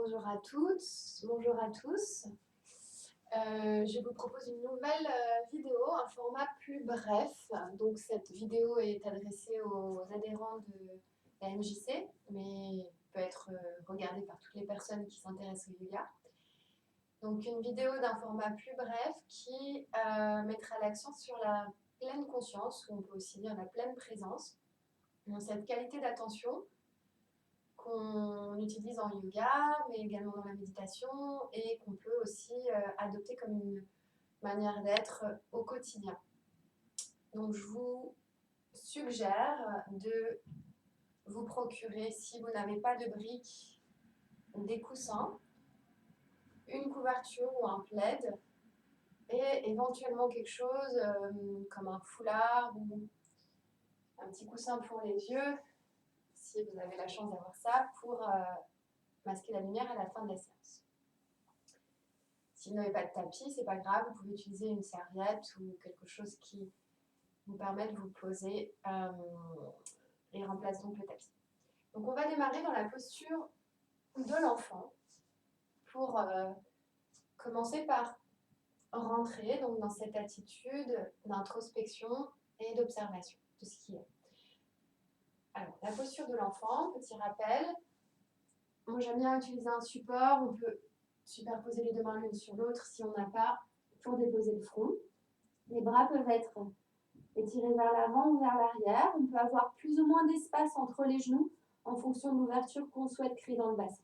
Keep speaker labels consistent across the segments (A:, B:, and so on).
A: Bonjour à toutes, bonjour à tous. Je vous propose une nouvelle vidéo, un format plus bref. Donc cette vidéo est adressée aux adhérents de la MJC, mais peut être regardée par toutes les personnes qui s'intéressent au yoga. Donc une vidéo d'un format plus bref qui mettra l'accent sur la pleine conscience, ou on peut aussi dire la pleine présence, dans cette qualité d'attention qu'on utilise en yoga, mais également dans la méditation, et qu'on peut aussi adopter comme une manière d'être au quotidien. Donc je vous suggère de vous procurer, si vous n'avez pas de briques, des coussins, une couverture ou un plaid, et éventuellement quelque chose comme un foulard ou un petit coussin pour les yeux, si vous avez la chance d'avoir ça, pour masquer la lumière à la fin de la séance. Si vous n'avez pas de tapis, c'est pas grave, vous pouvez utiliser une serviette ou quelque chose qui vous permet de vous poser et remplace donc le tapis. Donc on va démarrer dans la posture de l'enfant pour commencer par rentrer donc dans cette attitude d'introspection et d'observation de ce qui est. Alors la posture de l'enfant, petit rappel, moi j'aime bien utiliser un support, on peut superposer les deux mains l'une sur l'autre si on n'a pas, pour déposer le front. Les bras peuvent être étirés vers l'avant ou vers l'arrière. On peut avoir plus ou moins d'espace entre les genoux en fonction de l'ouverture qu'on souhaite créer dans le bassin.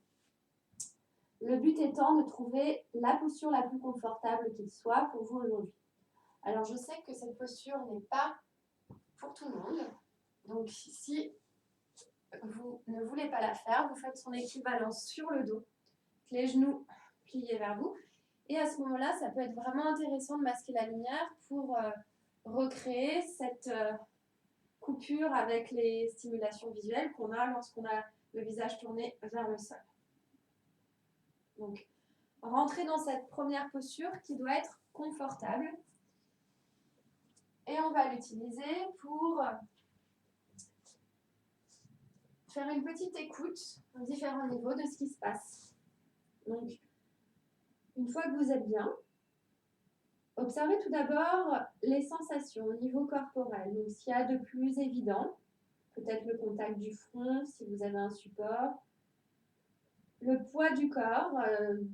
A: Le but étant de trouver la posture la plus confortable qu'il soit pour vous aujourd'hui. Alors je sais que cette posture n'est pas pour tout le monde. Donc si vous ne voulez pas la faire, vous faites son équivalent sur le dos, les genoux pliés vers vous. Et à ce moment-là, ça peut être vraiment intéressant de masquer la lumière pour recréer cette coupure avec les stimulations visuelles qu'on a lorsqu'on a le visage tourné vers le sol. Donc, rentrer dans cette première posture qui doit être confortable. Et on va l'utiliser pour faire une petite écoute à différents niveaux de ce qui se passe. Donc, une fois que vous êtes bien, observez tout d'abord les sensations au niveau corporel. Donc, ce qu'il y a de plus évident, peut-être le contact du front si vous avez un support, le poids du corps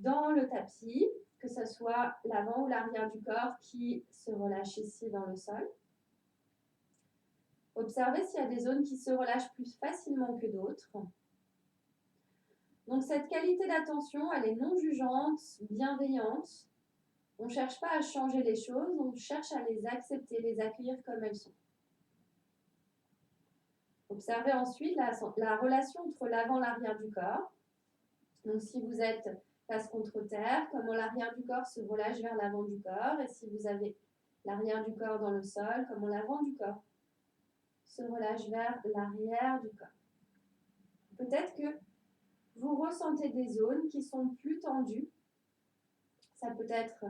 A: dans le tapis, que ce soit l'avant ou l'arrière du corps qui se relâche ici dans le sol. Observez s'il y a des zones qui se relâchent plus facilement que d'autres. Donc cette qualité d'attention, elle est non jugeante, bienveillante. On ne cherche pas à changer les choses, on cherche à les accepter, les accueillir comme elles sont. Observez ensuite la relation entre l'avant et l'arrière du corps. Donc si vous êtes face contre terre, comment l'arrière du corps se relâche vers l'avant du corps. Et si vous avez l'arrière du corps dans le sol, comment l'avant du corps se relâche vers l'arrière du corps. Peut-être que vous ressentez des zones qui sont plus tendues. Ça peut être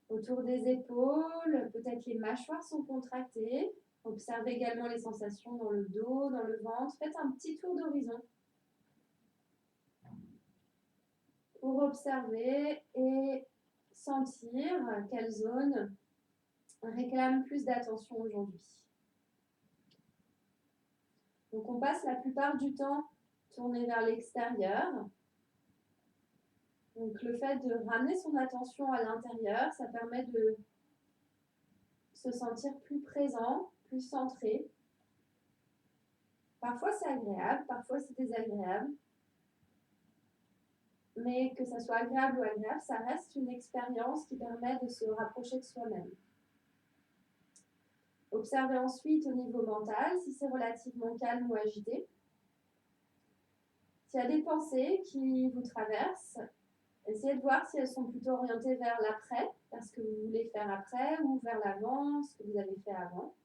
A: autour des épaules, peut-être les mâchoires sont contractées. Observez également les sensations dans le dos, dans le ventre. Faites un petit tour d'horizon pour observer et sentir quelle zone réclame plus d'attention aujourd'hui. Donc on passe la plupart du temps tourné vers l'extérieur. Donc le fait de ramener son attention à l'intérieur, ça permet de se sentir plus présent, plus centré. Parfois c'est agréable, parfois c'est désagréable. Mais que ça soit agréable ou agréable, ça reste une expérience qui permet de se rapprocher de soi-même. Observez ensuite au niveau mental si c'est relativement calme ou agité. S'il y a des pensées qui vous traversent, essayez de voir si elles sont plutôt orientées vers l'après, vers ce que vous voulez faire après, ou vers l'avant, ce que vous avez fait avant.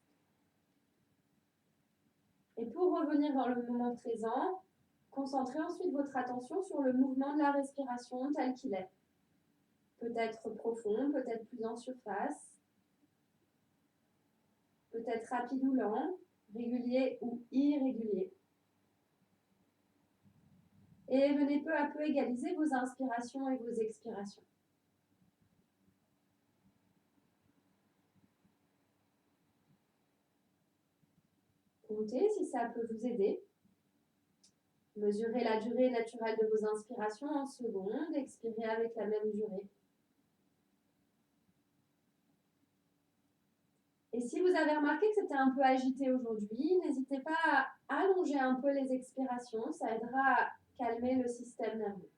A: Et pour revenir dans le moment présent, concentrez ensuite votre attention sur le mouvement de la respiration tel qu'il est. Peut-être profond, peut-être plus en surface, peut-être rapide ou lent, régulier ou irrégulier.
B: Et venez peu à peu égaliser vos inspirations et vos expirations. Comptez si ça peut vous aider. Mesurez la durée naturelle de vos inspirations en secondes, expirez avec la même durée. Et si vous avez remarqué que c'était un peu agité aujourd'hui, n'hésitez pas à allonger un peu les expirations, ça aidera à calmer le système nerveux.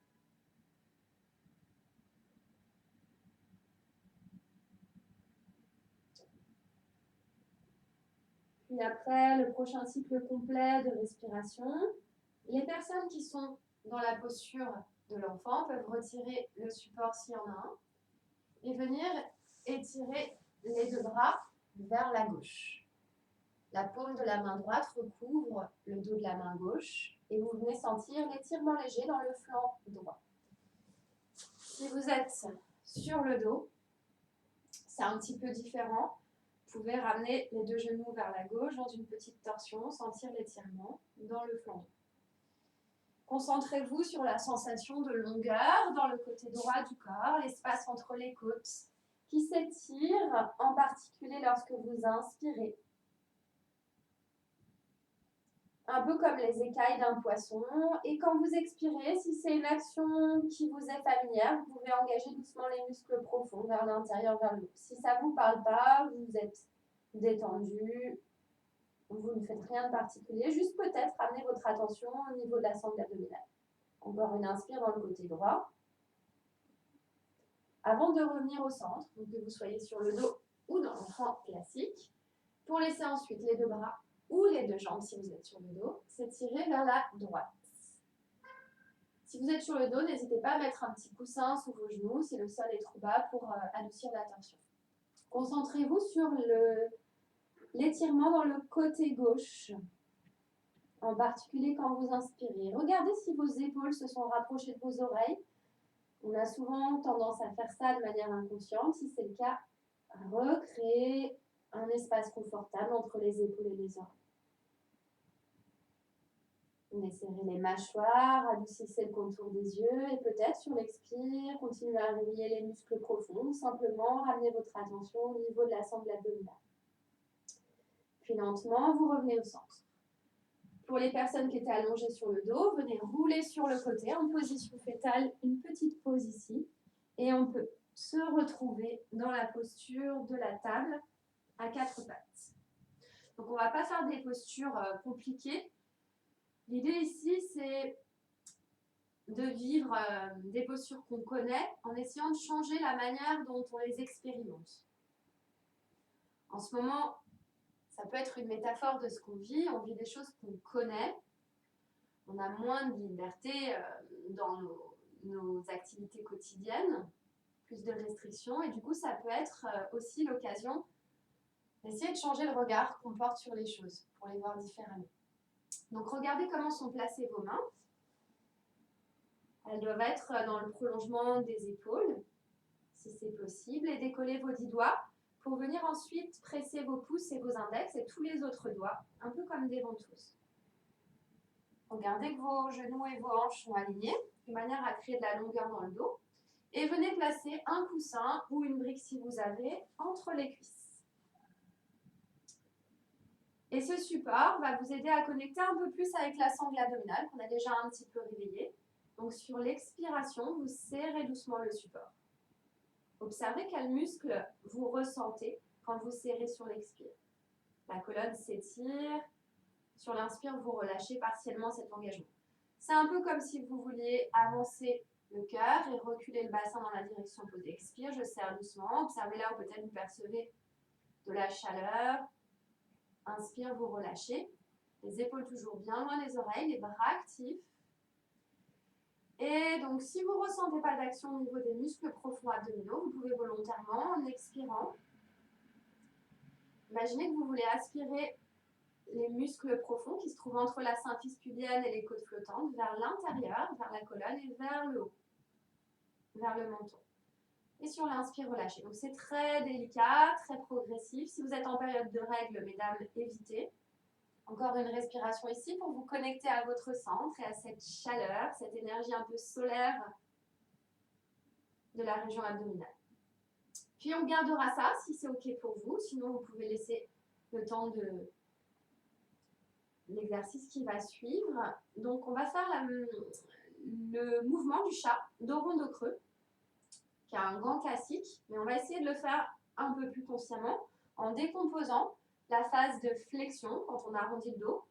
B: Puis après, le prochain cycle complet de respiration.
A: Les personnes qui sont dans la posture de l'enfant peuvent retirer le support s'il y en a un et venir étirer les deux bras vers la gauche. La paume de la main droite recouvre le dos de la main gauche et vous venez sentir l'étirement léger dans le flanc droit. Si vous êtes sur le dos, c'est un petit peu différent. Vous pouvez ramener les deux genoux vers la gauche dans une petite torsion, sentir l'étirement dans le flanc droit. Concentrez-vous sur la sensation de longueur dans le côté droit du corps, l'espace entre les côtes qui s'étire, en particulier lorsque vous inspirez. Un peu comme les écailles d'un poisson. Et quand vous expirez, si c'est une action qui vous est familière, vous pouvez engager doucement les muscles profonds vers l'intérieur, vers le haut. Si ça ne vous parle pas, vous êtes détendu, vous ne faites rien de particulier, juste peut-être amener votre attention au niveau de la sangle abdominale. Encore une inspire dans le côté droit. Avant de revenir au centre, donc que vous soyez sur le dos ou dans le rang classique, pour laisser ensuite les deux bras ou les deux jambes, si vous êtes sur le dos, s'étirer vers la droite. Si vous êtes sur le dos, n'hésitez pas à mettre un petit coussin sous vos genoux si le sol est trop bas pour adoucir la tension. Concentrez-vous sur l'étirement dans le côté gauche, en particulier quand vous inspirez. Regardez si vos épaules se sont rapprochées de vos oreilles. On a souvent tendance à faire ça de manière inconsciente. Si c'est le cas, recréez un espace confortable entre les épaules et les oreilles. Desserrez les mâchoires, adoucissez le contour des yeux et peut-être sur l'expire, continuez à réveiller les muscles profonds ou simplement ramenez votre attention au niveau de la sangle abdominale. Puis lentement, vous revenez au centre. Pour les personnes qui étaient allongées sur le dos, venez rouler sur le côté en position fétale, une petite pause ici. Et on peut se retrouver dans la posture de la table à quatre pattes. Donc on ne va pas faire des postures compliquées. L'idée ici, c'est de vivre des postures qu'on connaît en essayant de changer la manière dont on les expérimente. En ce moment, ça peut être une métaphore de ce qu'on vit. On vit des choses qu'on connaît. On a moins de liberté dans nos activités quotidiennes, plus de restrictions. Et du coup, ça peut être aussi l'occasion d'essayer de changer le regard qu'on porte sur les choses pour les voir différemment. Donc, regardez comment sont placées vos mains. Elles doivent être dans le prolongement des épaules, si c'est possible, et décollez vos 10 doigts pour venir ensuite presser vos pouces et vos index et tous les autres doigts, un peu comme des ventouses. Regardez que vos genoux et vos hanches sont alignés, de manière à créer de la longueur dans le dos. Et venez placer un coussin ou une brique si vous avez entre les cuisses. Et ce support va vous aider à connecter un peu plus avec la sangle abdominale qu'on a déjà un petit peu réveillée. Donc sur l'expiration, vous serrez doucement le support. Observez quels muscles vous ressentez quand vous serrez sur l'expire. La colonne s'étire. Sur l'inspire, vous relâchez partiellement cet engagement. C'est un peu comme si vous vouliez avancer le cœur et reculer le bassin dans la direction opposée. Expire, je serre doucement. Observez là où peut-être vous percevez de la chaleur. Inspire, vous relâchez. Les épaules toujours bien loin des oreilles, les bras actifs. Et donc, si vous ne ressentez pas d'action au niveau des muscles profonds abdominaux, vous pouvez volontairement, en expirant, imaginez que vous voulez aspirer les muscles profonds qui se trouvent entre la symphyse pubienne et les côtes flottantes vers l'intérieur, vers la colonne et vers le haut, vers le menton. Et sur l'inspire, relâchez. Donc, c'est très délicat, très progressif. Si vous êtes en période de règles, mesdames, évitez.
B: Encore une respiration ici pour vous connecter à votre centre et à cette chaleur, cette énergie un peu solaire de la région abdominale. Puis on gardera ça si c'est OK pour vous, sinon vous pouvez laisser le temps de l'exercice qui va suivre. Donc on va faire le mouvement du chat, dos rond, dos creux, qui est un grand classique, mais on va essayer de le faire un peu plus consciemment en décomposant la phase de flexion, quand on arrondit le dos,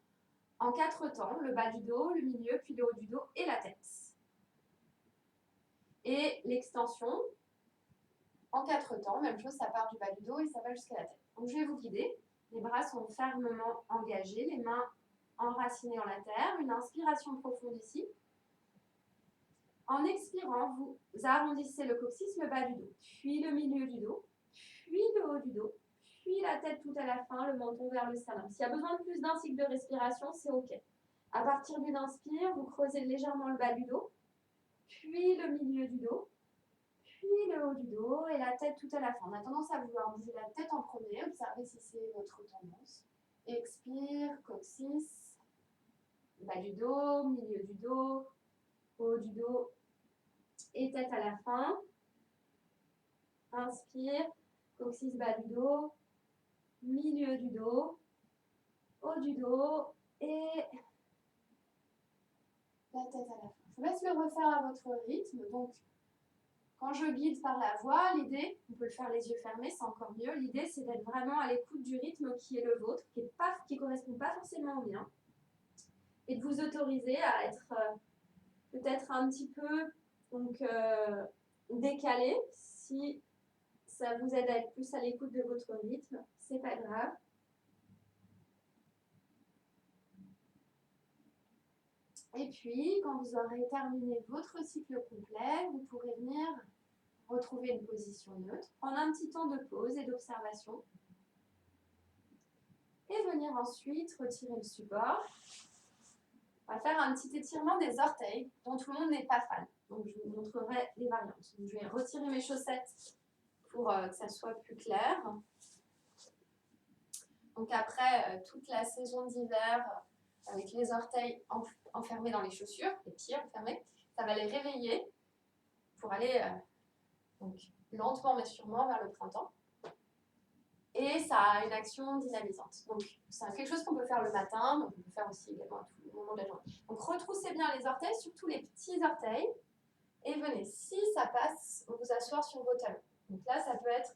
B: en 4 temps, le bas du dos, le milieu, puis le haut du dos et la tête. Et l'extension, en 4 temps, même chose, ça part du bas du dos et ça va jusqu'à la tête. Donc je vais vous guider, les bras sont fermement engagés, les mains enracinées dans la terre, une inspiration profonde ici. En expirant, vous arrondissez le coccyx, le bas du dos, puis le milieu du dos, puis le haut du dos, puis la tête tout à la fin, le menton vers le sternum. S'il y a besoin de plus d'un cycle de respiration, c'est OK. À partir d'une inspire, vous creusez légèrement le bas du dos, puis le milieu du dos, puis le haut du dos et la tête tout à la fin. On a tendance à vouloir bouger la tête en premier, observez si c'est votre tendance. Expire, coccyx, bas du dos, milieu du dos, haut du dos et tête à la fin. Inspire, coccyx, bas du dos, milieu du dos, haut du dos et la tête à la fin. Je vous laisse le refaire à votre rythme. Donc, quand je guide par la voix, l'idée, on peut le faire les yeux fermés, c'est encore mieux. L'idée, c'est d'être vraiment à l'écoute du rythme qui est le vôtre, qui ne correspond pas forcément au mien. Et de vous autoriser à être peut-être un petit peu décalé. Si ça vous aide à être plus à l'écoute de votre rythme, c'est pas grave. Et puis, quand vous aurez terminé votre cycle complet, vous pourrez venir retrouver une position neutre, prendre un petit temps de pause et d'observation. Et venir ensuite retirer le support. On va faire un petit étirement des orteils, dont tout le monde n'est pas fan. Donc, je vous montrerai les variantes. Donc, je vais retirer mes chaussettes pour que ça soit plus clair. Donc, après toute la saison d'hiver, avec les orteils enfermés dans les chaussures, les pieds enfermés, ça va les réveiller pour aller donc, lentement mais sûrement vers le printemps. Et ça a une action dynamisante. Donc, c'est quelque chose qu'on peut faire le matin, mais on peut faire aussi également à tout moment de la journée. Donc, retroussez bien les orteils, surtout les petits orteils. Et venez, si ça passe, vous asseoir sur vos talons. Donc là, ça peut être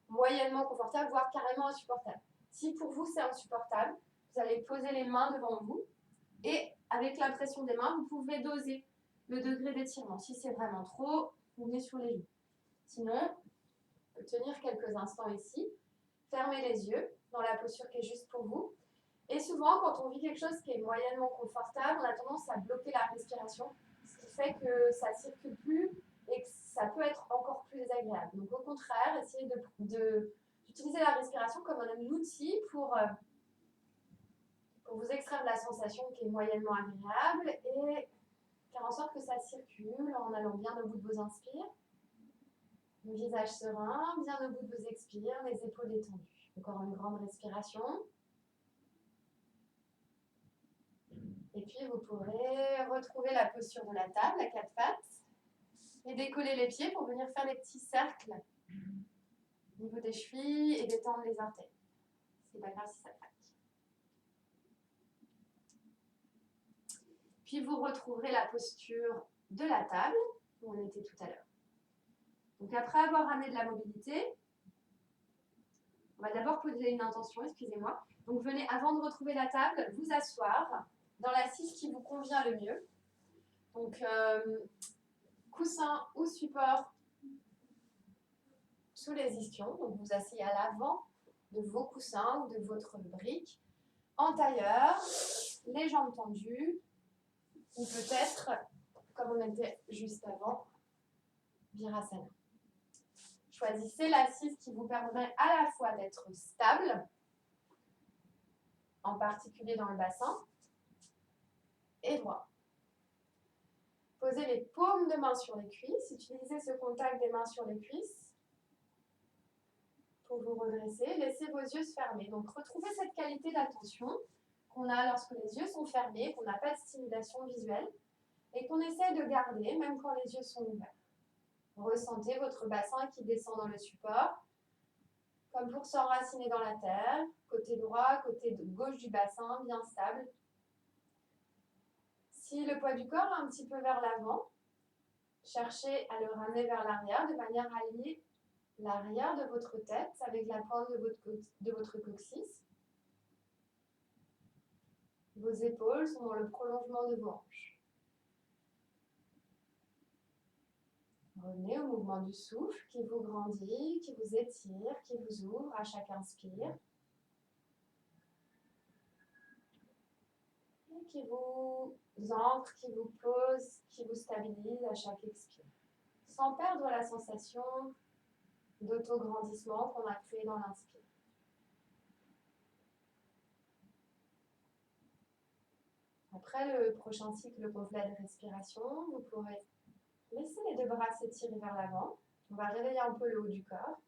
B: moyennement confortable, voire carrément insupportable. Si pour vous, c'est insupportable, vous allez poser les mains devant vous. Et avec la pression des mains, vous pouvez doser le degré d'étirement. Si c'est vraiment trop, vous venez sur les genoux. Sinon, on peut tenir quelques instants ici. Fermez les yeux dans la posture qui est juste pour vous. Et souvent, quand on vit quelque chose qui est moyennement confortable, on a tendance à bloquer la respiration, ce qui fait que ça ne circule plus et que ça peut être encore plus désagréable. Donc au contraire, essayez d'utiliser la respiration comme un outil pour vous extraire de la sensation qui est moyennement agréable et faire en sorte que ça circule en allant bien au bout de vos inspires. Le visage serein, bien au bout de vos expires, les épaules détendues. Encore une grande respiration. Et puis, vous pourrez retrouver la posture de la table à 4 pattes et décoller les pieds pour venir faire des petits cercles au niveau des chevilles et détendre les orteils. C'est pas grave si ça craque. Puis, vous retrouverez la posture de la table où on était tout à l'heure. Donc, après avoir amené de la mobilité, on va d'abord poser une intention, excusez-moi. Donc, venez, avant de retrouver la table, vous asseoir dans l'assise qui vous convient le mieux. Donc, coussin ou support sous les ischions. Donc, vous asseyez à l'avant de vos coussins ou de votre brique, en tailleur, les jambes tendues, ou peut-être, comme on était juste avant, Virasana. Choisissez l'assise qui vous permet à la fois d'être stable, en particulier dans le bassin, et droit. Posez les paumes de main sur les cuisses. Utilisez ce contact des mains sur les cuisses pour vous redresser. Laissez vos yeux se fermer. Donc, retrouvez cette qualité d'attention qu'on a lorsque les yeux sont fermés, qu'on n'a pas de stimulation visuelle et qu'on essaie de garder même quand les yeux sont ouverts. Ressentez votre bassin qui descend dans le support, comme pour s'enraciner dans la terre, côté droit, côté gauche du bassin, bien stable. Si le poids du corps est un petit peu vers l'avant, cherchez à le ramener vers l'arrière de manière à lier l'arrière de votre tête avec la pointe de votre coccyx. Vos épaules sont dans le prolongement de vos hanches. Revenez au mouvement du souffle qui vous grandit, qui vous étire, qui vous ouvre à chaque inspire. Et qui vous ancre, qui vous pose, qui vous stabilise à chaque expire. Sans perdre la sensation d'auto-grandissement qu'on a créé dans l'inspire. Après le prochain cycle complet de respiration, vous pourrez laisser les deux bras s'étirer vers l'avant. On va réveiller un peu le haut du corps.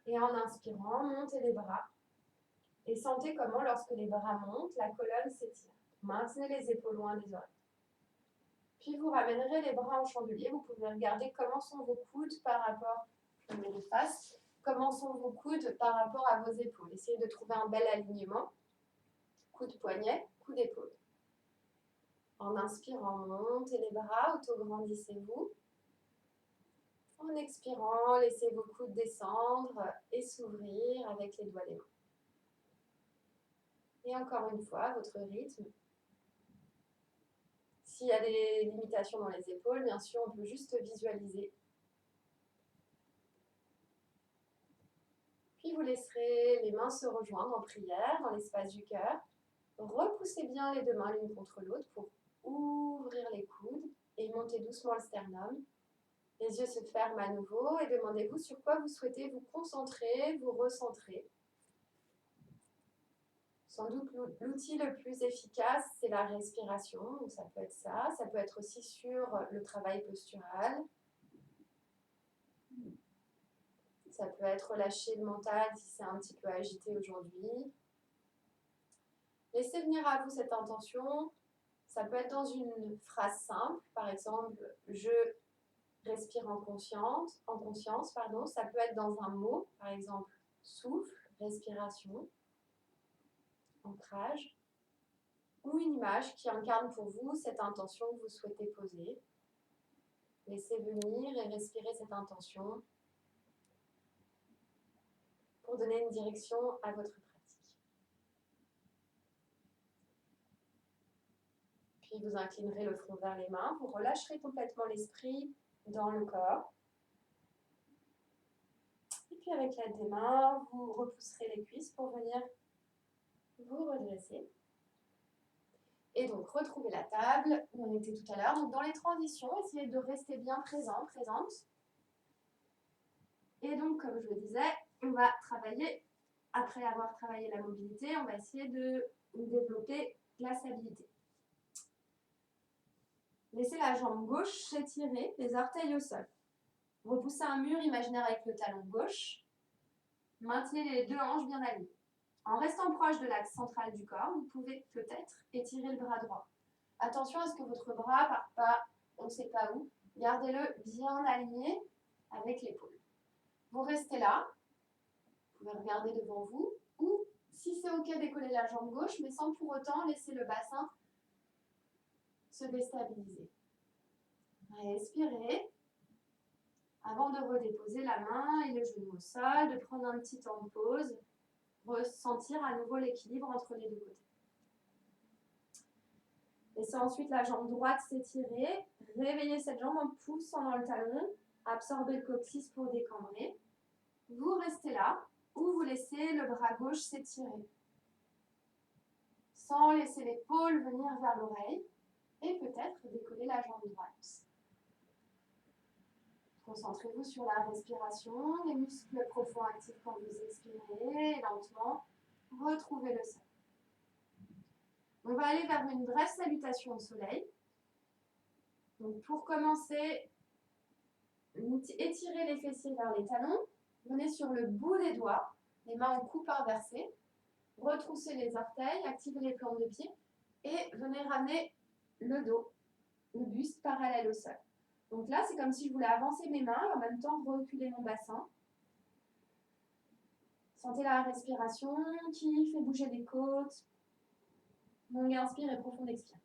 B: Et en inspirant, montez les bras. Et sentez comment, lorsque les bras montent, la colonne s'étire. Maintenez les épaules loin des oreilles. Puis vous ramènerez les bras en chandelier. Vous pouvez regarder comment sont vos coudes par rapport, je mets les faces, comment sont vos coudes par rapport à vos épaules. Essayez de trouver un bel alignement. Coude poignet, coude épaule. En inspirant, montez les bras, auto-grandissez-vous. En expirant, laissez vos coudes descendre et s'ouvrir avec les doigts des mains. Et encore une fois, votre rythme. S'il y a des limitations dans les épaules, bien sûr, on peut juste visualiser. Puis vous laisserez les mains se rejoindre en prière dans l'espace du cœur. Repoussez bien les deux mains l'une contre l'autre pour ouvrir les coudes et monter doucement le sternum. Les yeux se ferment à nouveau et demandez-vous sur quoi vous souhaitez vous concentrer, vous recentrer. Sans doute l'outil le plus efficace, c'est la respiration. Donc ça peut être ça. Ça peut être aussi sur le travail postural. Ça peut être relâcher le mental si c'est un petit peu agité aujourd'hui. Laissez venir à vous cette intention. Ça peut être dans une phrase simple, par exemple, je respire en conscience, Ça peut être dans un mot, par exemple, souffle, respiration, ancrage, ou une image qui incarne pour vous cette intention que vous souhaitez poser. Laissez venir et respirer cette intention pour donner une direction à votre pratique. Puis vous inclinerez le front vers les mains, vous relâcherez complètement l'esprit dans le corps. Et puis avec l'aide des mains, vous repousserez les cuisses pour venir vous redresser. Et donc retrouvez la table où on était tout à l'heure. Donc dans les transitions, essayez de rester bien présente. Et donc comme je le disais, on va travailler, après avoir travaillé la mobilité, on va essayer de développer la stabilité. Laissez la jambe gauche s'étirer, les orteils au sol. Repoussez un mur imaginaire avec le talon gauche. Maintenez les deux hanches bien alignées. En restant proche de l'axe central du corps, vous pouvez peut-être étirer le bras droit. Attention à ce que votre bras ne parte pas, on ne sait pas où. Gardez-le bien aligné avec l'épaule. Vous restez là. Vous pouvez regarder devant vous. Ou, si c'est OK, décoller la jambe gauche, mais sans pour autant laisser le bassin se déstabiliser. Respirez. Avant de redéposer la main et le genou au sol, de prendre un petit temps de pause, ressentir à nouveau l'équilibre entre les deux côtés. Laissez ensuite la jambe droite s'étirer, réveillez cette jambe en poussant dans le talon, absorbez le coccyx pour décambrer. Vous restez là ou vous laissez le bras gauche s'étirer, sans laisser l'épaule venir vers l'oreille et peut-être décoller la jambe droite. Concentrez-vous sur la respiration, les muscles profonds actifs quand vous expirez, et lentement, retrouvez le sol. On va aller vers une brève salutation au soleil. Donc pour commencer, étirez les fessiers vers les talons, venez sur le bout des doigts, les mains en coupe inversée, Retroussez les orteils, activez les plantes de pied et venez ramener le dos, le buste parallèle au sol. Donc là, c'est comme si je voulais avancer mes mains et en même temps reculer mon bassin. Sentez la respiration qui fait bouger les côtes. Longue inspire et profonde expire.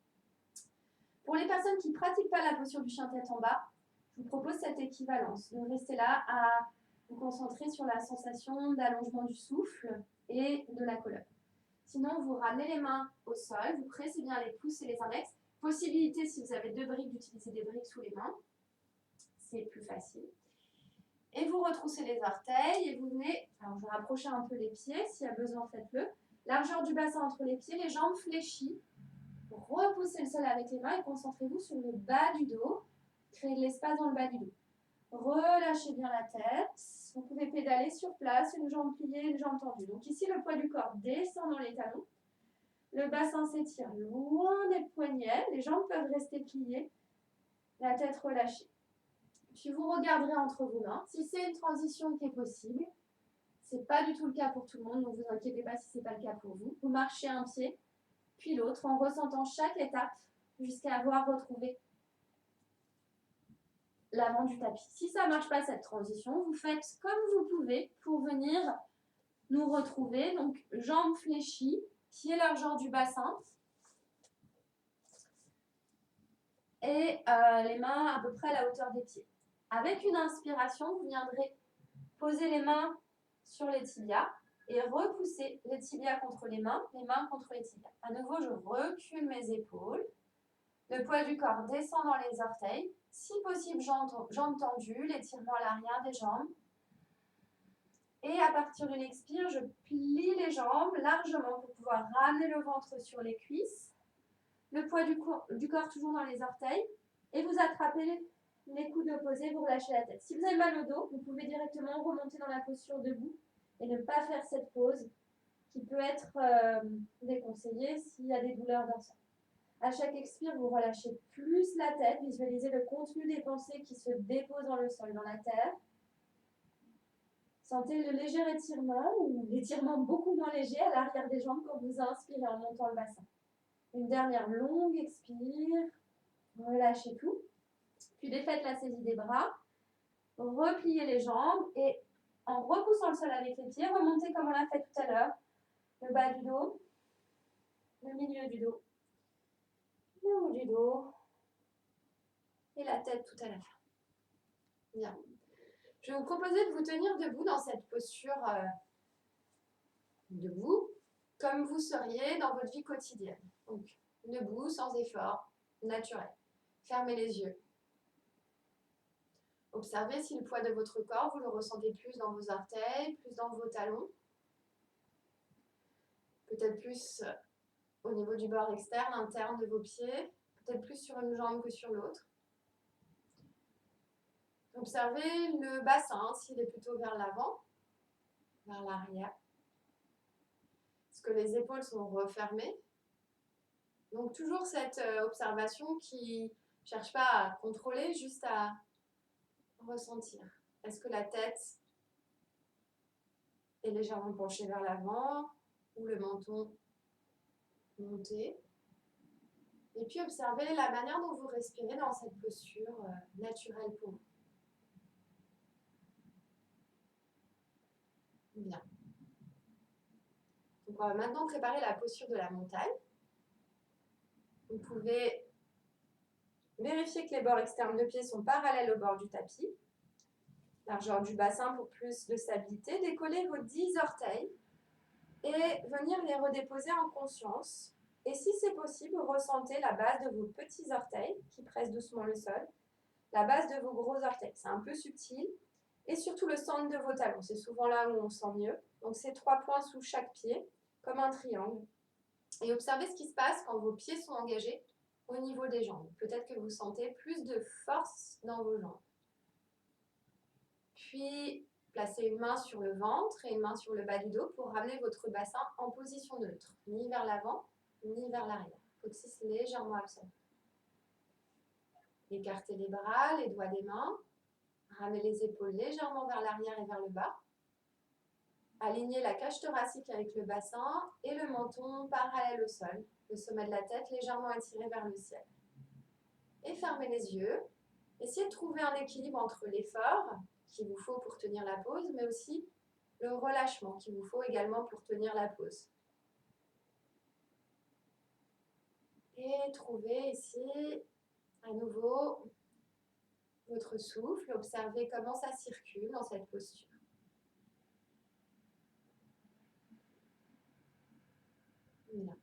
B: Pour les personnes qui ne pratiquent pas la posture du chien tête en bas, je vous propose cette équivalence. De rester là à vous concentrer sur la sensation d'allongement du souffle et de la colonne. Sinon, vous ramenez les mains au sol, vous pressez bien les pouces et les index. Possibilité, si vous avez 2 briques, d'utiliser des briques sous les mains. C'est plus facile. Et vous retroussez les orteils et vous venez, alors je vais rapprocher un peu les pieds, s'il y a besoin, faites-le. Largeur du bassin entre les pieds, les jambes fléchies. Repoussez le sol avec les mains et concentrez-vous sur le bas du dos. Créez de l'espace dans le bas du dos. Relâchez bien la tête. Vous pouvez pédaler sur place, une jambe pliée, une jambe tendue. Donc ici, le poids du corps descend dans les talons. Le bassin s'étire loin des poignets. Les jambes peuvent rester pliées. La tête relâchée. Puis vous regarderez entre vos mains. Si c'est une transition qui est possible, ce n'est pas du tout le cas pour tout le monde, donc ne vous inquiétez pas si ce n'est pas le cas pour vous. Vous marchez un pied, puis l'autre, en ressentant chaque étape jusqu'à avoir retrouvé l'avant du tapis. Si ça ne marche pas cette transition, vous faites comme vous pouvez pour venir nous retrouver. Donc jambes fléchies, pieds largeur du bassin et les mains à peu près à la hauteur des pieds. Avec une inspiration, vous viendrez poser les mains sur les tibias et repousser les tibias contre les mains contre les tibias. À nouveau, je recule mes épaules. Le poids du corps descend dans les orteils. Si possible, jambes tendues, l'étirement à l'arrière des jambes. Et à partir d'une expire, je plie les jambes largement pour pouvoir ramener le ventre sur les cuisses. Le poids du corps toujours dans les orteils. Et vous attrapez les coudes opposés, vous relâchez la tête. Si vous avez mal au dos, vous pouvez directement remonter dans la posture debout et ne pas faire cette pause qui peut être déconseillée s'il y a des douleurs dans le sang. À chaque expire, vous relâchez plus la tête, visualisez le contenu des pensées qui se déposent dans le sol, dans la terre. Sentez le léger étirement ou l'étirement beaucoup moins léger à l'arrière des jambes quand vous inspirez en montant le bassin. Une dernière longue expire, relâchez tout. Puis défaites la saisie des bras, repliez les jambes et en repoussant le sol avec les pieds, remontez comme on l'a fait tout à l'heure. Le bas du dos, le milieu du dos, le haut du dos et la tête tout à la fin. Bien. Je vais vous proposer de vous tenir debout dans cette posture debout, comme vous seriez dans votre vie quotidienne. Donc, debout, sans effort, naturel. Fermez les yeux. Observez si le poids de votre corps, vous le ressentez plus dans vos orteils, plus dans vos talons. Peut-être plus au niveau du bord externe, interne de vos pieds. Peut-être plus sur une jambe que sur l'autre. Observez le bassin, s'il est plutôt vers l'avant, vers l'arrière. Est-ce que les épaules sont refermées? Donc toujours cette observation qui ne cherche pas à contrôler, juste à ressentir. Est-ce que la tête est légèrement penchée vers l'avant ou le menton monté? Et puis observez la manière dont vous respirez dans cette posture naturelle pour vous. Bien. Donc on va maintenant préparer la posture de la montagne. Vous pouvez vérifier que les bords externes de pieds sont parallèles au bord du tapis. Largeur du bassin pour plus de stabilité. Décollez vos 10 orteils et venir les redéposer en conscience. Et si c'est possible, ressentez la base de vos petits orteils qui pressent doucement le sol, la base de vos gros orteils. C'est un peu subtil. Et surtout le centre de vos talons. C'est souvent là où on sent mieux. Donc c'est 3 points sous chaque pied, comme un triangle. Et observez ce qui se passe quand vos pieds sont engagés au niveau des jambes. Peut-être que vous sentez plus de force dans vos jambes. Puis, placez une main sur le ventre et une main sur le bas du dos pour ramener votre bassin en position neutre, ni vers l'avant, ni vers l'arrière. Coccyx légèrement absent. Écartez les bras, les doigts des mains. Ramenez les épaules légèrement vers l'arrière et vers le bas. Alignez la cage thoracique avec le bassin et le menton parallèle au sol. Le sommet de la tête légèrement étiré vers le ciel. Et fermez les yeux. Essayez de trouver un équilibre entre l'effort qu'il vous faut pour tenir la pose, mais aussi le relâchement qu'il vous faut également pour tenir la pose. Et trouvez ici à nouveau votre souffle. Observez comment ça circule dans cette posture. Voilà.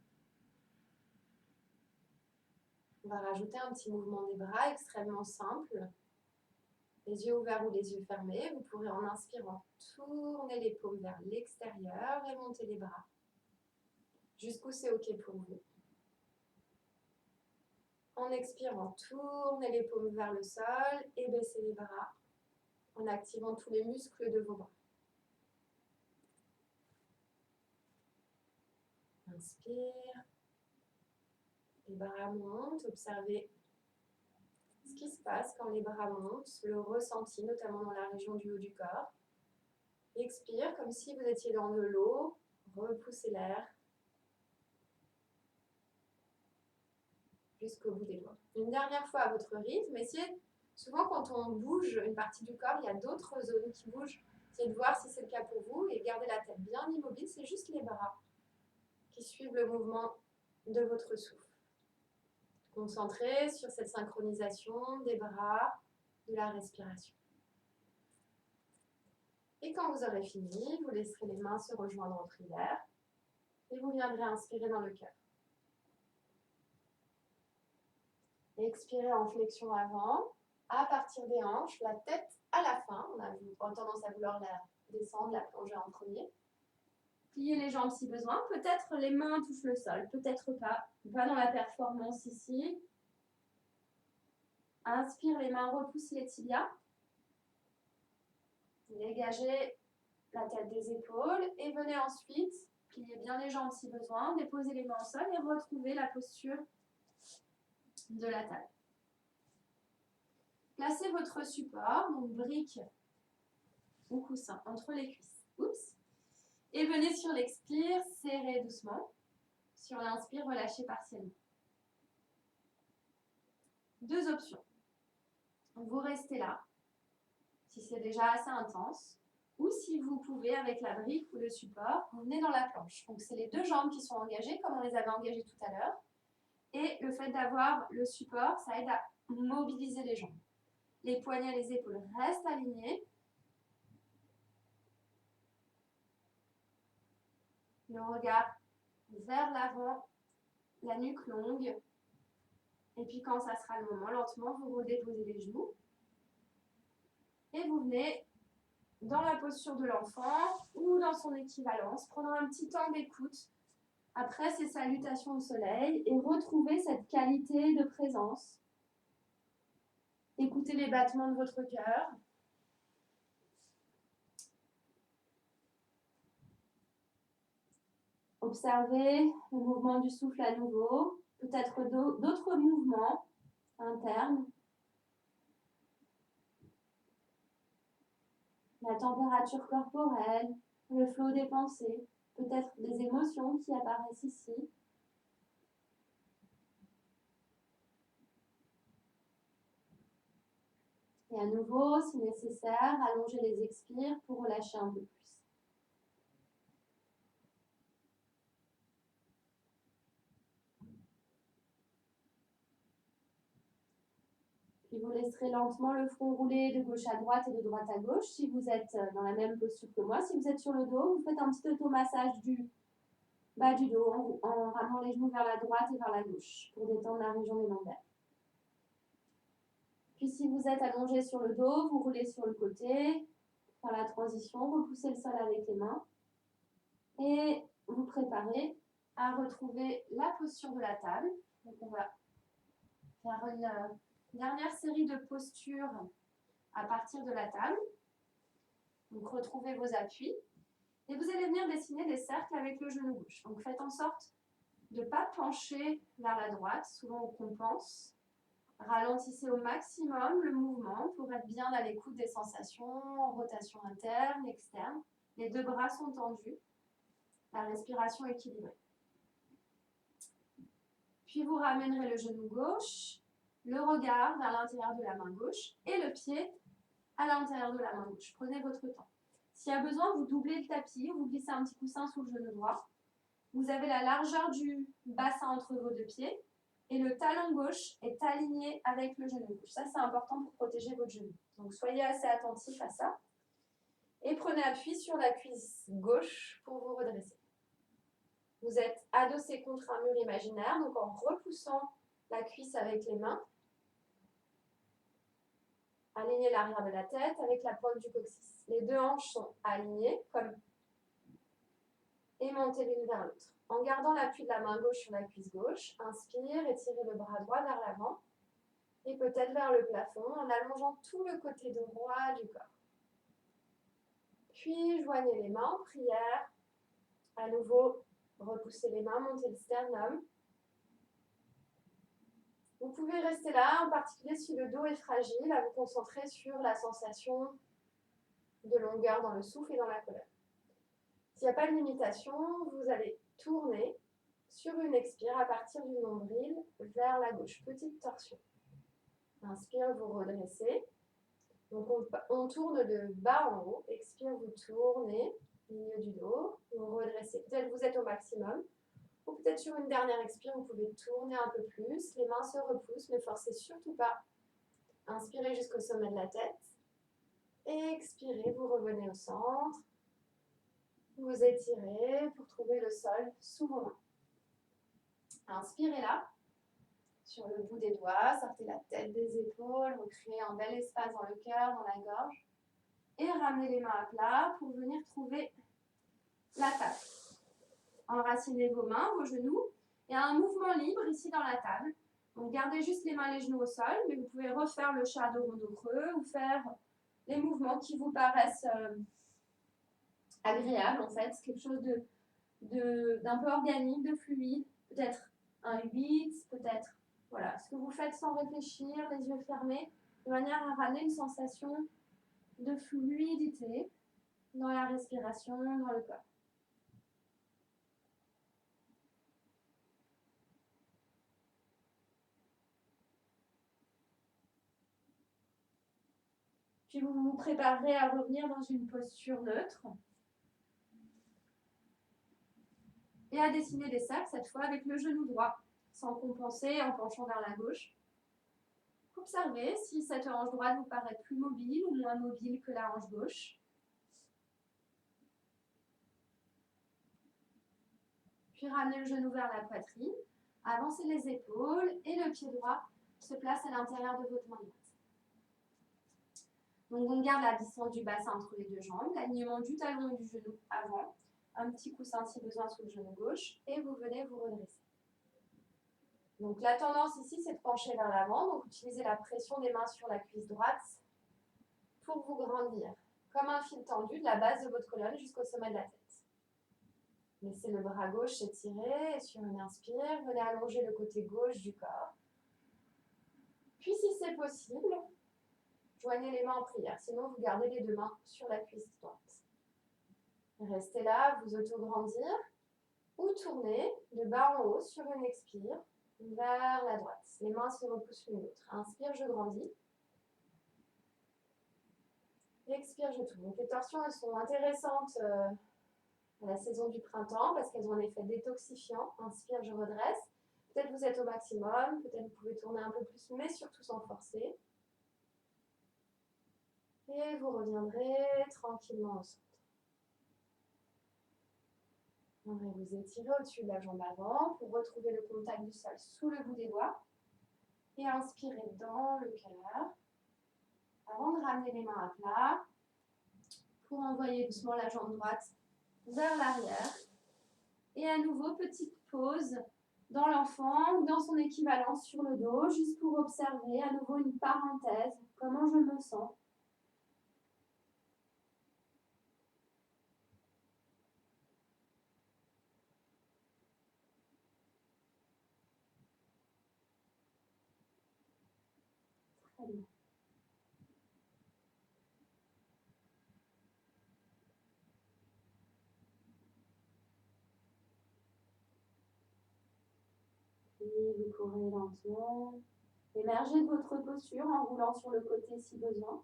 B: On va rajouter un petit mouvement des bras extrêmement simple. Les yeux ouverts ou les yeux fermés. Vous pourrez en inspirant tourner les paumes vers l'extérieur et monter les bras. Jusqu'où c'est OK pour vous. En expirant, tournez les paumes vers le sol et baissez les bras en activant tous les muscles de vos bras. Inspire. Les bras montent. Observez ce qui se passe quand les bras montent, le ressenti, notamment dans la région du haut du corps. Expire comme si vous étiez dans de l'eau. Repoussez l'air jusqu'au bout des doigts. Une dernière fois à votre rythme, essayez, souvent quand on bouge une partie du corps, il y a d'autres zones qui bougent. Essayez de voir si c'est le cas pour vous et gardez la tête bien immobile, c'est juste les bras qui suivent le mouvement de votre souffle. Concentrez sur cette synchronisation des bras, de la respiration. Et quand vous aurez fini, vous laisserez les mains se rejoindre en prière et vous viendrez inspirer dans le cœur. Expirez en flexion avant, à partir des hanches, la tête à la fin. On a tendance à vouloir la descendre, la plonger en premier. Pliez les jambes si besoin. Peut-être les mains touchent le sol, peut-être pas. Pas dans la performance ici. Inspire, les mains repoussent les tibias. Dégagez la tête des épaules et venez ensuite plier bien les jambes si besoin, déposer les mains au sol et retrouver la posture de la table. Placez votre support, donc brique ou coussin, entre les cuisses. Oups. Et venez sur l'expire, serrez doucement. Sur l'inspire, relâchez partiellement. Deux options. Vous restez là, si c'est déjà assez intense, ou si vous pouvez, avec la brique ou le support, vous venez dans la planche. Donc, c'est les deux jambes qui sont engagées, comme on les avait engagées tout à l'heure. Et le fait d'avoir le support, ça aide à mobiliser les jambes. Les poignets et les épaules restent alignés. Le regard vers l'avant, la nuque longue. Et puis quand ça sera le moment, lentement, vous redéposez les genoux. Et vous venez dans la posture de l'enfant ou dans son équivalence, prendre un petit temps d'écoute après ces salutations au soleil et retrouver cette qualité de présence. Écoutez les battements de votre cœur. Observez le mouvement du souffle à nouveau, peut-être d'autres mouvements internes. La température corporelle, le flot des pensées, peut-être des émotions qui apparaissent ici. Et à nouveau, si nécessaire, allongez les expires pour relâcher un peu plus. Puis vous laisserez lentement le front rouler de gauche à droite et de droite à gauche. Si vous êtes dans la même posture que moi, si vous êtes sur le dos, vous faites un petit automassage du bas du dos en ramenant les genoux vers la droite et vers la gauche pour détendre la région des lombaires. Puis si vous êtes allongé sur le dos, vous roulez sur le côté, faire la transition, repoussez le sol avec les mains et vous préparez à retrouver la posture de la table. Donc on va faire une dernière série de postures à partir de la table. Donc retrouvez vos appuis et vous allez venir dessiner des cercles avec le genou gauche. Donc faites en sorte de ne pas pencher vers la droite, souvent on compense. Ralentissez au maximum le mouvement pour être bien à l'écoute des sensations, rotation interne, externe. Les deux bras sont tendus. La respiration équilibrée. Puis vous ramènerez le genou gauche, le regard vers l'intérieur de la main gauche et le pied à l'intérieur de la main gauche. Prenez votre temps. S'il y a besoin, vous doublez le tapis, vous glissez un petit coussin sous le genou droit. Vous avez la largeur du bassin entre vos deux pieds et le talon gauche est aligné avec le genou gauche. Ça, c'est important pour protéger votre genou. Donc, soyez assez attentifs à ça. Et prenez appui sur la cuisse gauche pour vous redresser. Vous êtes adossé contre un mur imaginaire, donc en repoussant la cuisse avec les mains. Alignez l'arrière de la tête avec la pointe du coccyx. Les deux hanches sont alignées comme aimantées l'une vers l'autre. En gardant l'appui de la main gauche sur la cuisse gauche, inspire, étirez le bras droit vers l'avant et peut-être vers le plafond en allongeant tout le côté droit du corps. Puis joignez les mains en prière. À nouveau, repoussez les mains, montez le sternum. Vous pouvez rester là, en particulier si le dos est fragile, à vous concentrer sur la sensation de longueur dans le souffle et dans la colonne. S'il n'y a pas de limitation, vous allez tourner sur une expire à partir du nombril vers la gauche. Petite torsion. Inspire, vous redressez. Donc on tourne de bas en haut. Expire, vous tournez, milieu du dos, vous redressez. Peut-être vous êtes au maximum. Ou peut-être sur une dernière expire, vous pouvez tourner un peu plus. Les mains se repoussent, ne forcez surtout pas. Inspirez jusqu'au sommet de la tête. Expirez, vous revenez au centre. Vous étirez pour trouver le sol sous vos mains. Inspirez là, sur le bout des doigts, sortez la tête des épaules, recréez un bel espace dans le cœur, dans la gorge. Et ramenez les mains à plat pour venir trouver la table. Enracinez vos mains, vos genoux. Il y a un mouvement libre ici dans la table. Donc gardez juste les mains et les genoux au sol, mais vous pouvez refaire le chat de rond creux ou faire les mouvements qui vous paraissent agréables en fait, quelque chose d'un peu organique, de fluide, peut-être un 8, peut-être, voilà, ce que vous faites sans réfléchir, les yeux fermés, de manière à ramener une sensation de fluidité dans la respiration, dans le corps. Puis vous vous préparerez à revenir dans une posture neutre. Et à dessiner des cercles, cette fois avec le genou droit, sans compenser en penchant vers la gauche. Observez si cette hanche droite vous paraît plus mobile ou moins mobile que la hanche gauche. Puis ramenez le genou vers la poitrine, avancez les épaules et le pied droit se place à l'intérieur de votre main droite. Donc on garde la distance du bassin entre les deux jambes, l'alignement du talon et du genou avant, un petit coussin si besoin sous le genou gauche et vous venez vous redresser. Donc la tendance ici c'est de pencher vers l'avant, donc utilisez la pression des mains sur la cuisse droite pour vous grandir, comme un fil tendu de la base de votre colonne jusqu'au sommet de la tête. Laissez le bras gauche s'étirer et sur une inspire, venez allonger le côté gauche du corps. Puis si c'est possible, joignez les mains en prière, sinon vous gardez les deux mains sur la cuisse droite. Restez là, vous auto-grandir ou tournez de bas en haut sur une expire vers la droite. Les mains se repoussent l'une l'autre. Inspire, je grandis. Expire, je tourne. Donc les torsions, elles sont intéressantes à la saison du printemps parce qu'elles ont un effet détoxifiant. Inspire, je redresse. Peut-être vous êtes au maximum, peut-être vous pouvez tourner un peu plus, mais surtout sans forcer. Et vous reviendrez tranquillement au centre. Vous étirez au-dessus de la jambe avant pour retrouver le contact du sol sous le bout des doigts. Et inspirez dans le cœur avant de ramener les mains à plat pour envoyer doucement la jambe droite vers l'arrière. Et à nouveau, petite pause dans l'enfant ou dans son équivalence sur le dos, juste pour observer à nouveau une parenthèse, comment je me sens. Très bien.
A: Puis vous courez lentement. Émergez de votre posture en roulant sur le côté si besoin.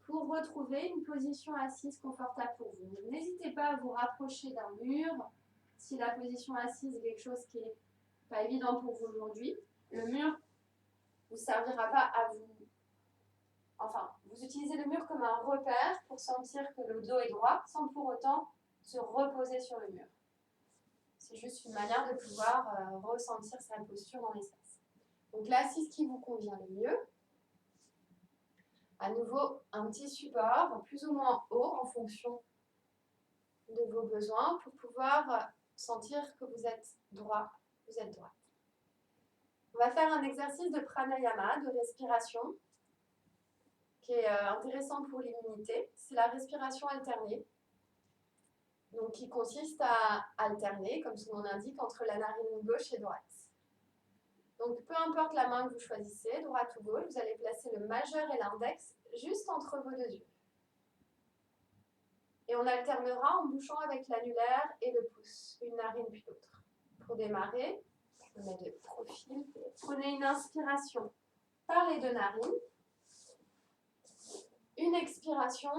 A: Pour retrouver une position assise confortable pour vous. N'hésitez pas à vous rapprocher d'un mur. Si la position assise est quelque chose qui n'est pas évident pour vous aujourd'hui, le mur ne vous servira pas à vous. Enfin, vous utilisez le mur comme un repère pour sentir que le dos est droit sans pour autant se reposer sur le mur. C'est juste une manière de pouvoir ressentir sa posture dans l'espace. Donc l'assise qui vous convient le mieux. À nouveau, un petit support plus ou moins haut en fonction de vos besoins pour pouvoir sentir que vous êtes droit, vous êtes droite. On va faire un exercice de pranayama, de respiration, qui est intéressant pour l'immunité. C'est la respiration alternée, donc qui consiste à alterner, comme son nom l'indique, entre la narine gauche et droite. Donc peu importe la main que vous choisissez, droite ou gauche, vous allez placer le majeur et l'index juste entre vos deux yeux. Et on alternera en bouchant avec l'annulaire et le pouce, une narine puis l'autre. Pour démarrer, je me mets de profil. Prenez une inspiration par les deux narines. Une expiration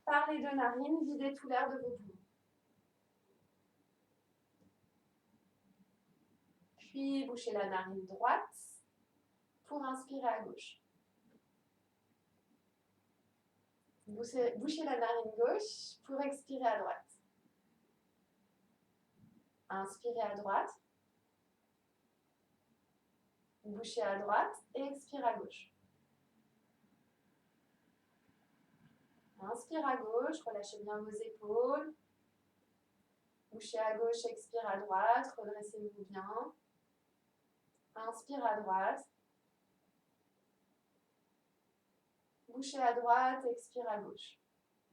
A: par les deux narines, videz tout l'air de vos poumons. Puis bouchez la narine droite pour inspirer à gauche. Bouchez la narine gauche pour expirer à droite. Inspirez à droite. Bouchez à droite et expirez à gauche. Inspire à gauche, relâchez bien vos épaules. Bouchez à gauche, expire à droite, redressez-vous bien. Inspire à droite. Bouchez à droite, expire à gauche.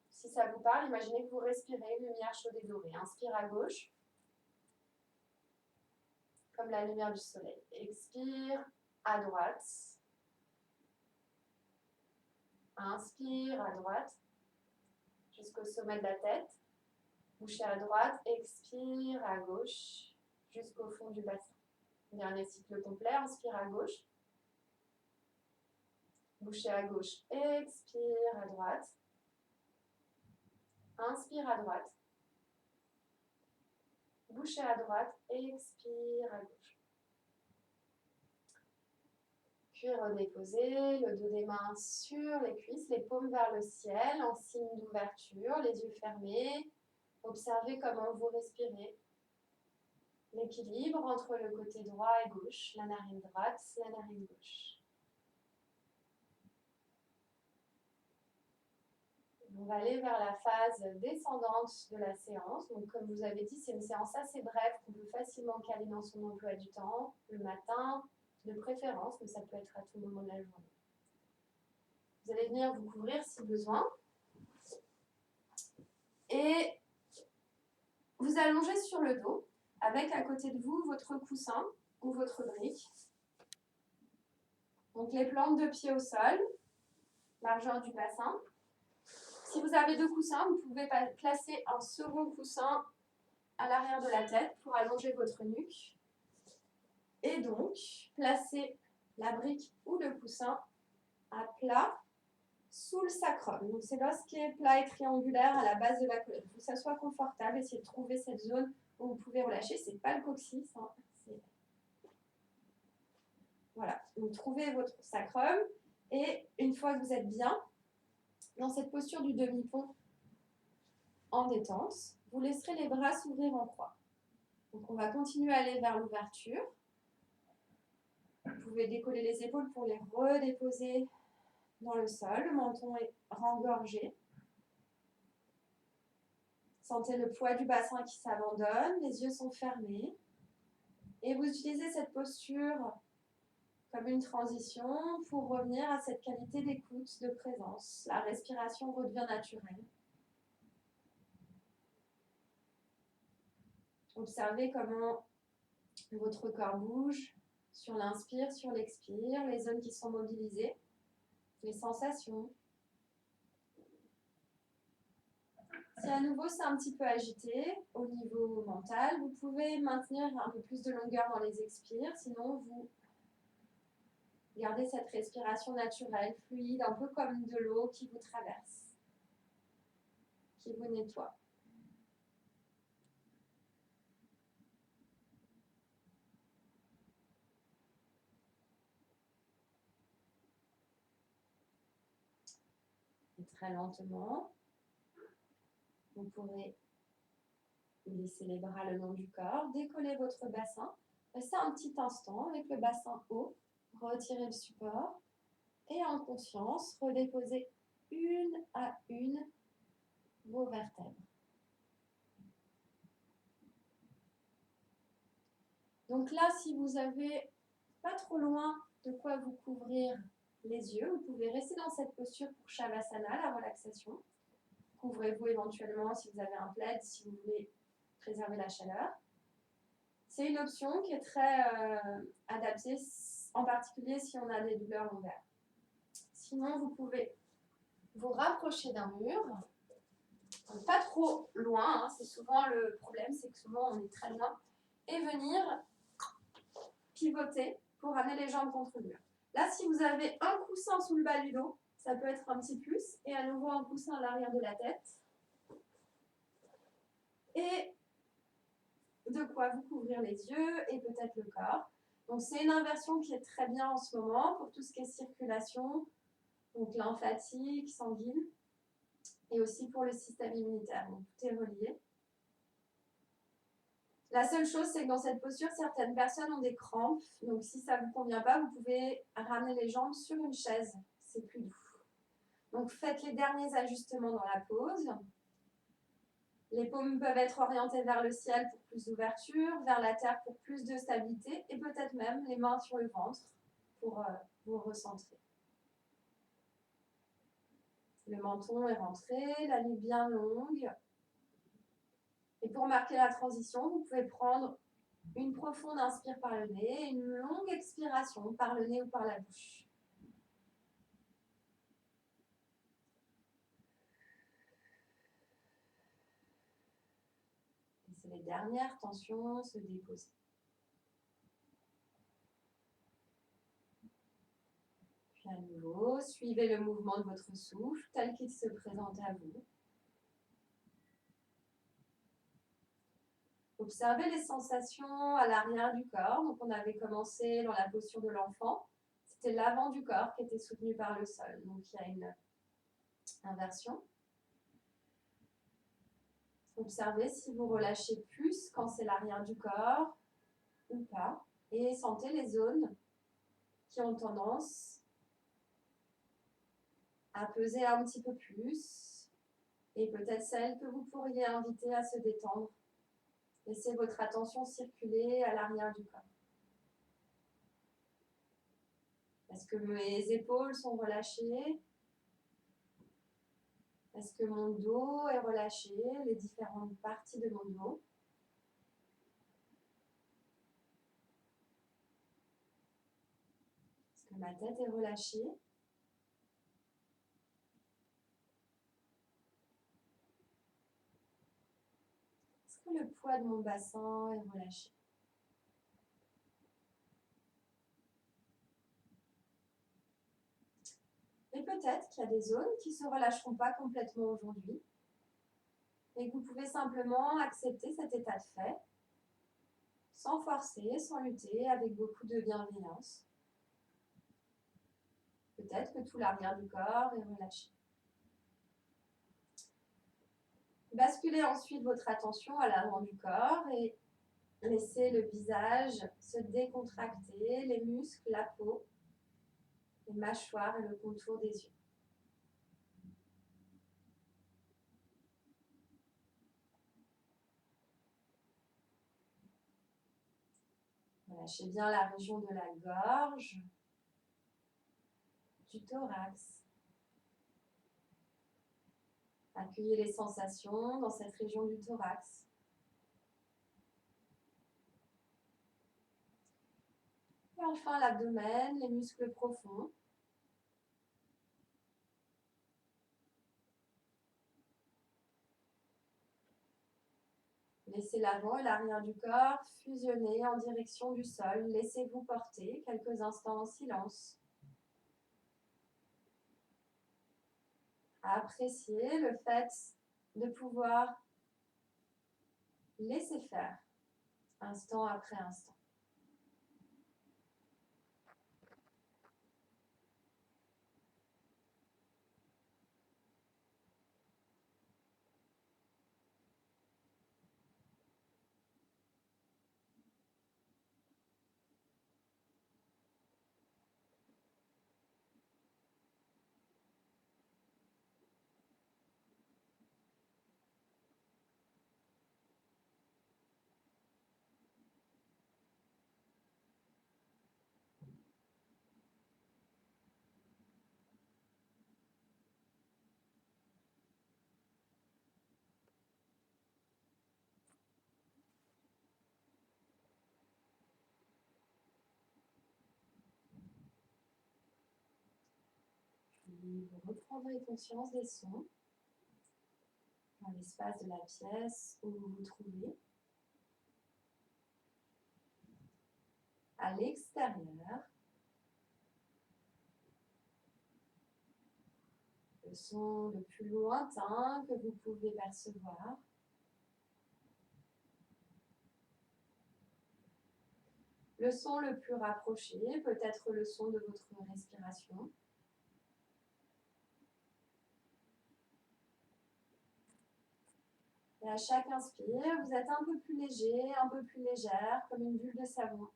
A: Si ça vous parle, imaginez que vous respirez lumière chaude et dorée. Inspire à gauche, comme la lumière du soleil. Expire à droite. Inspire à droite, jusqu'au sommet de la tête. Bouchez à droite, expire à gauche, jusqu'au fond du bassin. Dernier cycle complet, inspire à gauche. Bouchez à gauche, expire à droite. Inspire à droite. Bouchez à droite, expire à gauche. Puis redéposez le dos des mains sur les cuisses, les paumes vers le ciel, en signe d'ouverture, les yeux fermés. Observez comment vous respirez. L'équilibre entre le côté droit et gauche, la narine droite, la narine gauche. On va aller vers la phase descendante de la séance. Donc, comme vous avez dit, c'est une séance assez brève qu'on peut facilement caler dans son emploi du temps, le matin, de préférence, mais ça peut être à tout moment de la journée. Vous allez venir vous couvrir si besoin. Et vous allongez sur le dos, avec à côté de vous votre coussin ou votre brique. Donc, les plantes de pied au sol, largeur du bassin. Si vous avez deux coussins, vous pouvez placer un second coussin à l'arrière de la tête pour allonger votre nuque. Et donc, placez la brique ou le coussin à plat sous le sacrum. Donc, c'est l'os qui est plat et triangulaire à la base de la colonne. Il faut que ça soit confortable. Essayez de trouver cette zone où vous pouvez relâcher. Ce n'est pas le coccyx. Hein. Voilà. Donc, trouvez votre sacrum. Et une fois que vous êtes bien, dans cette posture du demi-pont en détente, vous laisserez les bras s'ouvrir en croix. Donc, on va continuer à aller vers l'ouverture. Vous pouvez décoller les épaules pour les redéposer dans le sol. Le menton est rengorgé. Sentez le poids du bassin qui s'abandonne. Les yeux sont fermés. Et vous utilisez cette posture comme une transition pour revenir à cette qualité d'écoute, de présence. La respiration redevient naturelle. Observez comment votre corps bouge sur l'inspire, sur l'expire, les zones qui sont mobilisées, les sensations.
B: Si à nouveau c'est un petit peu agité au niveau mental, vous pouvez maintenir un peu plus de longueur dans les expires, sinon vous gardez cette respiration naturelle, fluide, un peu comme de l'eau qui vous traverse, qui vous nettoie. Et très lentement, vous pourrez laisser les bras le long du corps, décoller votre bassin, restez un petit instant avec le bassin haut, retirez le support et en conscience, redéposez une à une vos vertèbres. Donc là, si vous avez pas trop loin de quoi vous couvrir les yeux, vous pouvez rester dans cette posture pour Shavasana, la relaxation. Couvrez-vous éventuellement si vous avez un plaid, si vous voulez préserver la chaleur. C'est une option qui est très adaptée, en particulier si on a des douleurs lombaires. Sinon, vous pouvez vous rapprocher d'un mur, donc pas trop loin, hein, c'est souvent le problème, c'est que souvent on est très loin, et venir pivoter pour amener les jambes contre le mur. Là, si vous avez un coussin sous le bas du dos, ça peut être un petit plus, et à nouveau un coussin à l'arrière de la tête. Et de quoi vous couvrir les yeux et peut-être le corps. Donc c'est une inversion qui est très bien en ce moment pour tout ce qui est circulation, donc lymphatique, sanguine, et aussi pour le système immunitaire. Donc tout est relié. La seule chose, c'est que dans cette posture, certaines personnes ont des crampes. Donc si ça ne vous convient pas, vous pouvez ramener les jambes sur une chaise. C'est plus doux. Donc faites les derniers ajustements dans la pose. Les paumes peuvent être orientées vers le ciel pour plus d'ouverture, vers la terre pour plus de stabilité et peut-être même les mains sur le ventre pour vous recentrer. Le menton est rentré, la nuque bien longue. Et pour marquer la transition, vous pouvez prendre une profonde inspire par le nez et une longue expiration par le nez ou par la bouche. Laissez les dernières tensions se déposer. Puis à nouveau, suivez le mouvement de votre souffle tel qu'il se présente à vous. Observez les sensations à l'arrière du corps. Donc on avait commencé dans la posture de l'enfant. C'était l'avant du corps qui était soutenu par le sol. Donc il y a une inversion. Observez si vous relâchez plus quand c'est l'arrière du corps ou pas. Et sentez les zones qui ont tendance à peser un petit peu plus. Et peut-être celles que vous pourriez inviter à se détendre. Laissez votre attention circuler à l'arrière du corps. Est-ce que mes épaules sont relâchées? Est-ce que mon dos est relâché? Les différentes parties de mon dos. Est-ce que ma tête est relâchée? Est-ce que le poids de mon bassin est relâché? Et peut-être qu'il y a des zones qui ne se relâcheront pas complètement aujourd'hui et que vous pouvez simplement accepter cet état de fait sans forcer, sans lutter, avec beaucoup de bienveillance. Peut-être que tout l'arrière du corps est relâché. Basculez ensuite votre attention à l'avant du corps et laissez le visage se décontracter, les muscles, la peau, les mâchoires et le contour des yeux. Relâchez bien la région de la gorge, du thorax. Accueillez les sensations dans cette région du thorax. Et enfin l'abdomen, les muscles profonds. Laissez l'avant et l'arrière du corps fusionner en direction du sol. Laissez-vous porter quelques instants en silence. Appréciez le fait de pouvoir laisser faire, instant après instant. Puis vous reprendrez conscience des sons dans l'espace de la pièce où vous vous trouvez. À l'extérieur, le son le plus lointain que vous pouvez percevoir. Le son le plus rapproché, peut-être le son de votre respiration. Et à chaque inspire, vous êtes un peu plus léger, un peu plus légère, comme une bulle de savon.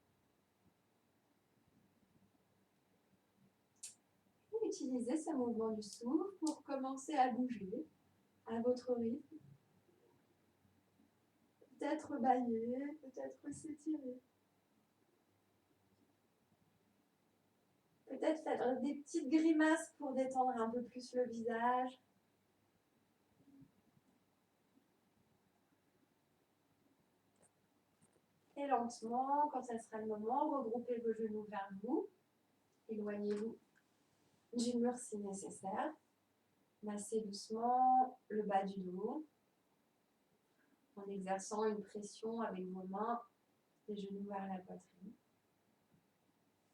B: Utilisez ce mouvement du souffle pour commencer à bouger à votre rythme. Peut-être bâiller, peut-être s'étirer. Peut-être faire des petites grimaces pour détendre un peu plus le visage. Et lentement, quand ça sera le moment, regroupez vos genoux vers vous. Éloignez-vous du mur si nécessaire. Massez doucement le bas du dos en exerçant une pression avec vos mains, les genoux vers la poitrine.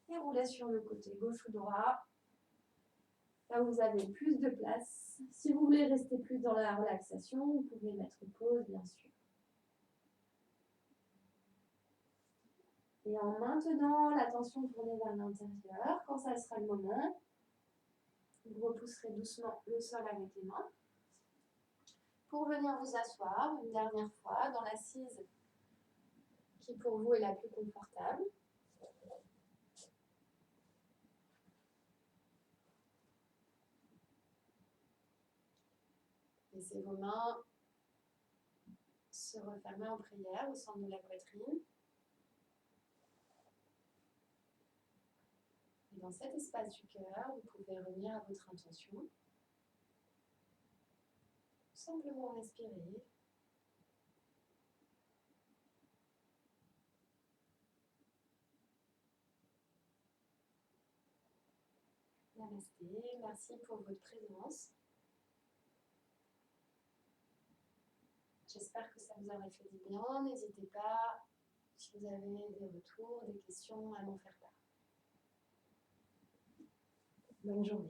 B: Et roulez sur le côté gauche ou droit, là où vous avez plus de place. Si vous voulez rester plus dans la relaxation, vous pouvez mettre pause, bien sûr. Et en maintenant l'attention tournée vers l'intérieur, quand ça sera le moment, vous repousserez doucement le sol avec les mains pour venir vous asseoir une dernière fois dans l'assise qui pour vous est la plus confortable. Laissez vos mains se refermer en prière au centre de la poitrine. Et dans cet espace du cœur, vous pouvez revenir à votre intention. Simplement respirer. Namasté, merci pour votre présence. J'espère que ça vous aurait fait du bien. N'hésitez pas, si vous avez des retours, des questions, à m'en faire part. Bonne journée.